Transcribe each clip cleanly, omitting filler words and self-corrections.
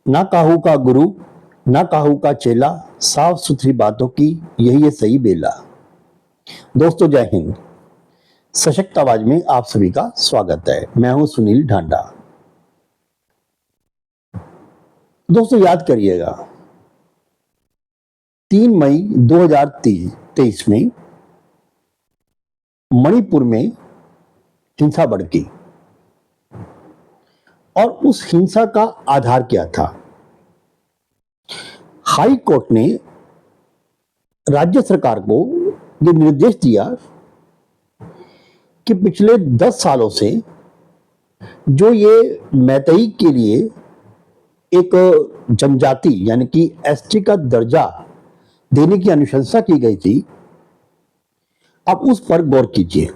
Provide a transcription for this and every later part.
ना काहू का गुरु, ना काहू का चेला, साफ सुथरी बातों की यही है सही बेला। दोस्तों जय हिंद। सशक्त आवाज में आप सभी का स्वागत है। मैं हूं सुनील ढांडा। दोस्तों याद करिएगा 3 मई 2023 में मणिपुर में हिंसा भड़की और उस हिंसा का आधार क्या था। हाई कोर्ट ने राज्य सरकार को ये निर्देश दिया कि पिछले 10 सालों से जो ये मैतेई के लिए एक जनजाति यानी कि एसटी का दर्जा देने की अनुशंसा की गई थी, अब उस पर गौर कीजिए।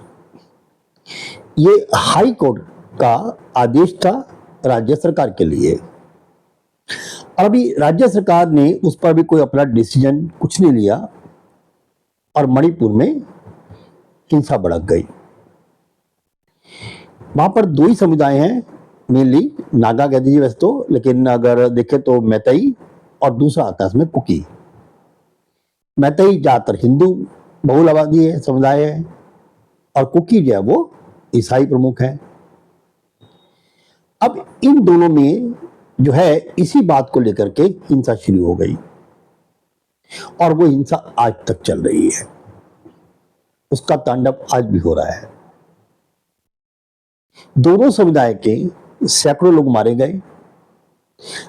ये हाई कोर्ट का आदेश था राज्य सरकार के लिए और अभी राज्य सरकार ने उस पर भी कोई अपना डिसीजन कुछ नहीं लिया और मणिपुर में हिंसा भड़क गई। वहां पर दो ही समुदाय हैं मेनली, नागा कह दीजिए वैसे तो, लेकिन अगर देखें तो मैतेई और दूसरा आता है इसमें कुकी। मैतेई ज्यादातर हिंदू बहुल आबादी है, समुदाय है, और कुकी जो है वो ईसाई प्रमुख है। अब इन दोनों में जो है इसी बात को लेकर के हिंसा शुरू हो गई और वो हिंसा आज तक चल रही है। उसका तांडव आज भी हो रहा है। दोनों समुदाय के सैकड़ों लोग मारे गए,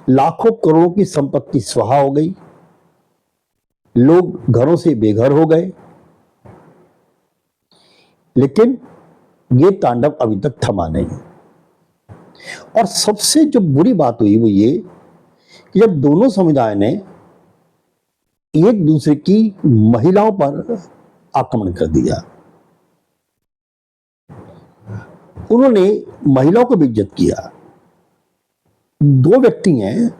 लाखों करोड़ों की संपत्ति स्वाहा हो गई, लोग घरों से बेघर हो गए, लेकिन ये तांडव अभी तक थमा नहीं। और सबसे जो बुरी बात हुई वो ये कि जब दोनों समुदाय ने एक दूसरे की महिलाओं पर आक्रमण कर दिया, उन्होंने महिलाओं को भी इज्जत किया। दो व्यक्ति हैं,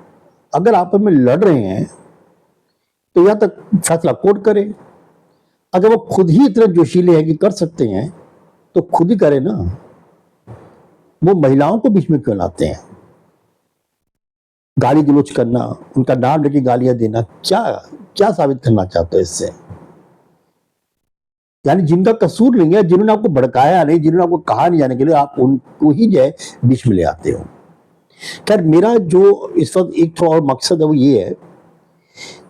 अगर आपस में लड़ रहे हैं तो या तक फैसला कोर्ट करे। अगर वो खुद ही इतने जोशीले हैं कि कर सकते हैं तो खुद ही करे ना। वो महिलाओं को बीच में क्यों लाते हैं? गाली गलौज करना, उनका नाम लेके गालियां देना, क्या क्या साबित करना चाहते हो इससे? यानी जिनका कसूर नहीं है, जिन्होंने आपको भड़काया नहीं, जिन्होंने आपको कहा नहीं जाने के लिए, आप उनको ही जो है बीच में ले आते हो। खैर मेरा जो इस वक्त एक थोड़ा और मकसद है वो ये है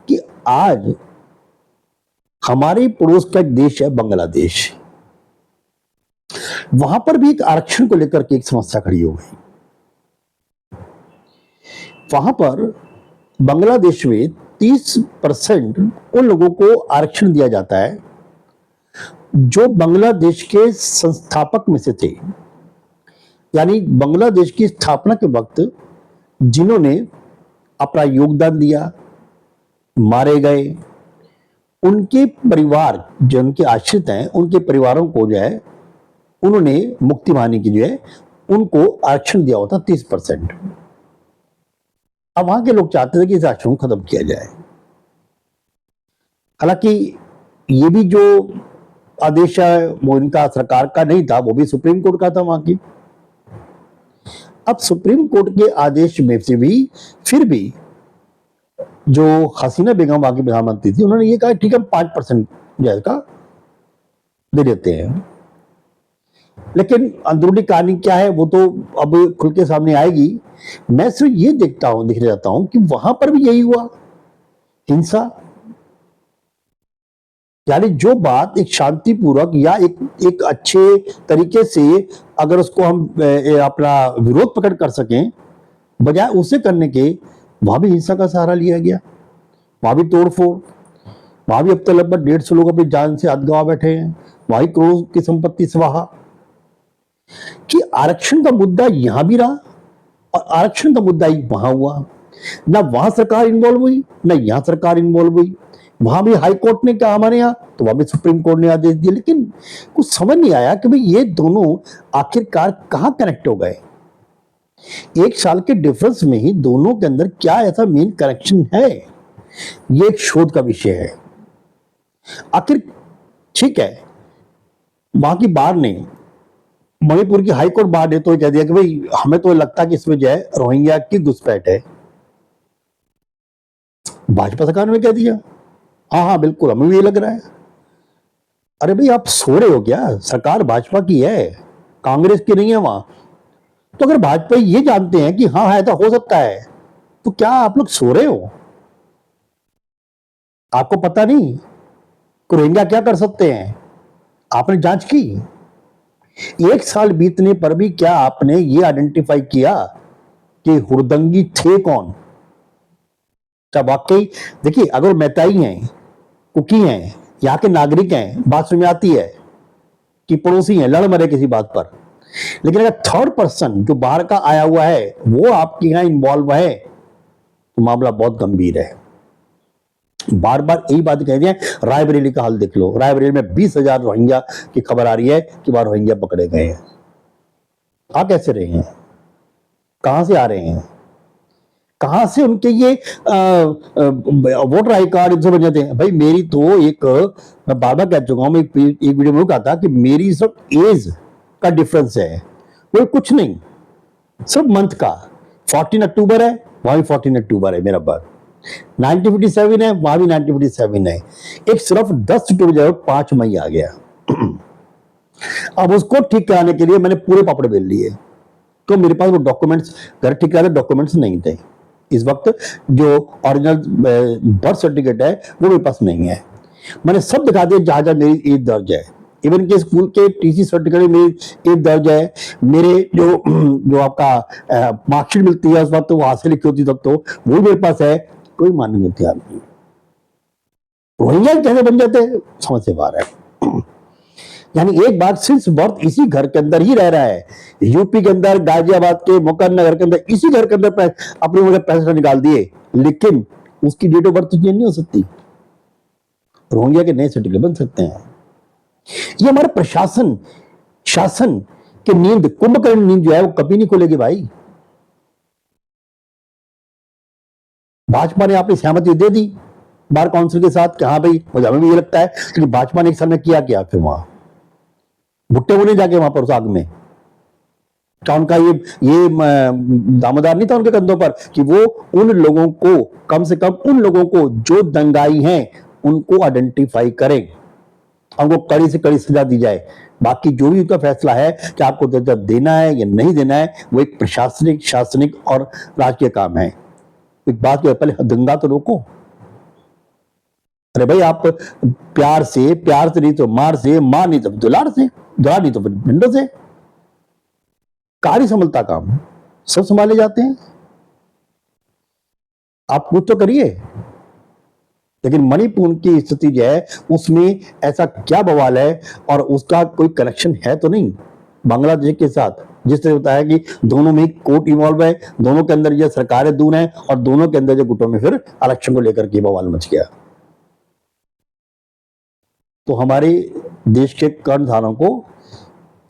कि आज हमारे पड़ोस का एक देश है बांग्लादेश, वहां पर भी एक आरक्षण को लेकर के एक समस्या खड़ी हो गई। वहां पर बांग्लादेश में 30% उन लोगों को आरक्षण दिया जाता है जो बांग्लादेश के संस्थापक में से थे, यानी बांग्लादेश की स्थापना के वक्त जिन्होंने अपना योगदान दिया, मारे गए, उनके परिवार जो उनके आश्रित हैं, उनके परिवारों को जो है उन्होंने मुक्ति पाने की जो है उनको आरक्षण दिया होता 30%। अब वहां के लोग चाहते थे कि इस आरक्षण को खत्म किया जाए। हालांकि ये भी जो आदेश है वो इनका सरकार का नहीं था, वो भी सुप्रीम कोर्ट का था वहां की। अब सुप्रीम कोर्ट के आदेश में से भी फिर भी जो हसीना बेगम वहां की प्रधानमंत्री थी, उन्होंने ये कहा ठीक है 5% का दे देते हैं। लेकिन अंदरूनी कहानी क्या है वो तो अब खुल के सामने आएगी। मैं सिर्फ ये दिख जाता हूं कि वहां पर भी यही हुआ, हिंसा। यानी जो बात एक शांतिपूर्वक या एक अच्छे तरीके से अगर उसको हम अपना विरोध प्रकट कर सकें, बजाय उसे करने के वहां भी हिंसा का सहारा लिया गया, वहां भी तोड़फोड़, वहां भी अब तक लगभग 150 लोग अपनी जान से हाथ गंवा बैठे हैं, वहीं करोड़ों की संपत्ति स्वाहा। कि आरक्षण का मुद्दा यहां भी रहा और आरक्षण का मुद्दा ही वहां हुआ। ना वहां सरकार इन्वॉल्व हुई, ना यहां सरकार इन्वॉल्व हुई। वहां भी हाई कोर्ट ने कहा हमारे यहां, तो वहां भी सुप्रीम कोर्ट ने आदेश दिया। लेकिन कुछ समझ नहीं आया कि भाई ये दोनों आखिरकार कहां कनेक्ट हो गए। 1 साल के डिफरेंस में ही दोनों के अंदर क्या ऐसा मेन कनेक्शन है, ये एक शोध का विषय है। आखिर ठीक है, वहां की बार ने, मणिपुर की हाईकोर्ट बार ने तो कह दिया कि भाई हमें तो लगता है कि इसमें जो है रोहिंग्या की घुसपैठ है। भाजपा सरकार ने कह दिया हाँ हाँ बिल्कुल हमें भी ये लग रहा है। अरे भाई आप सो रहे हो क्या? सरकार भाजपा की है, कांग्रेस की नहीं है वहां। तो अगर भाजपा ये जानते हैं कि हाँ ऐसा हो सकता है, तो क्या आप लोग सो रहे हो? आपको पता नहीं कि रोहिंग्या क्या कर सकते हैं? आपने जांच की? एक साल बीतने पर भी क्या आपने ये आइडेंटिफाई किया कि हुड़दंगी थे कौन? क्या वाकई, देखिए अगर मैताई हैं, कुकी हैं, यहाँ के नागरिक हैं, बात समझ में आती है कि पड़ोसी हैं, लड़ मरे किसी बात पर। लेकिन अगर थर्ड पर्सन जो बाहर का आया हुआ है वो आपके यहां इन्वॉल्व है, तो मामला बहुत गंभीर है। बार बार यही बात कह रहे हैं, रायबरेली का हाल देख लो। रायबरेली में 20,000 रोहिंग्या की खबर आ रही है कि वहां रोहिंग्या पकड़े गए हैं। आ कैसे रहे हैं? कहां से आ रहे हैं? कहां से उनके ये वोटर आई कार्ड इनसे बन जाते हैं? भाई मेरी तो एक, मैं बार बार कह चुका हूं, मैं एक वीडियो में कहा था कि मेरी सब एज का डिफरेंस है, वो कुछ नहीं, सब मंथ का। 14 अक्टूबर है, वहां भी 14 अक्टूबर है मेरा बर्थ। 1957 है, वहां भी 1957 है। एक सिर्फ 10 अक्टूबर 5 मई आ गया। अब उसको ठीक कराने के लिए मैंने पूरे पापड़ बेल लिए, तो मेरे पास वो डॉक्यूमेंट्स, घर ठीक कराने डॉक्यूमेंट्स नहीं थे इस वक्त। जो ओरिजिनल बर्थ सर्टिफिकेट है वो मेरे पास नहीं है। मैंने सब दिखा दिया जहां जहां मेरी एज दर्ज है। इवन के स्कूल के टीसी सर्टिफिकेट में मेरी एज दर्ज है। मेरे जो जो आपका मार्कशीट मिलती है उस वक्त तो वो हाथ से लिखी होती तब तो वो मेरे पास है। कोई मान नहीं होती आपकी। रोहिंग्या कैसे बन जाते हैं समझ से बाहर है। यानी एक बात, सिंस बर्थ इसी घर के अंदर ही रह रहा है, यूपी के अंदर, गाजियाबाद के मुकन्नगर के अंदर, इसी घर के अंदर अपने मुझे पैसे निकाल दिए, लेकिन उसकी डेट ऑफ बर्थ चेंज नहीं हो सकती। रोहिंग्या के नए सर्टिफिकेट बन सकते हैं। ये हमारे प्रशासन, शासन की नींद, कुंभकर्ण नींद जो है वो कभी नहीं खुलेगी भाई। भाजपा ने अपनी सहमति दे दी बार काउंसिल के साथ कि हाँ भाई, मुझे हमें भी ये लगता है कि भाजपा ने एक साल में किया क्या? फिर वहां भुट्टे होने जाके वहां पर उस आग में, क्या उनका ये दामोदार नहीं था उनके कंधों पर कि वो उन लोगों को, कम से कम उन लोगों को जो दंगाई हैं उनको आइडेंटिफाई करें, उनको कड़ी से कड़ी सजा दी जाए। बाकी जो भी उनका फैसला है कि आपको दर्जा देना है या नहीं देना है, वो एक प्रशासनिक, शासनिक और राजकीय काम है। एक बात जो पहले दंगा तो रोको। अरे भाई आप प्यार से नहीं तो मार से, मार नहीं तो दुलार से, दुलार नहीं तो विंडो से, कार्य संभलता काम सब संभाले जाते हैं। आप कुछ तो करिए। लेकिन मणिपुर की स्थिति जो है उसमें ऐसा क्या बवाल है, और उसका कोई कनेक्शन है तो नहीं बांग्लादेश के साथ, जिससे होता है कि दोनों में कोर्ट इन्वॉल्व है, दोनों के अंदर ये सरकारें दूर हैं, और दोनों के अंदर जो गुटों में फिर इलेक्शन को लेकर के बवाल मच गया। तो हमारे देश के कर्णधारों को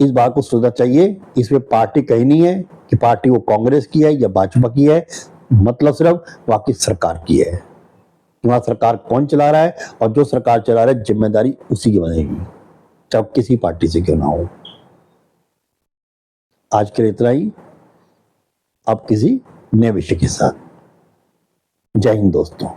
इस बात को सोचना चाहिए, इसमें पार्टी कहीं नहीं है कि पार्टी वो कांग्रेस की है या भाजपा की है, मतलब सिर्फ बाकी सरकार की है। वहां सरकार कौन चला रहा है, और जो सरकार चला रहा है जिम्मेदारी उसी की बनेगी, चाहे किसी पार्टी से क्यों ना हो। आज के लिए इतना ही, अब किसी नए विषय के साथ। जय हिंद दोस्तों।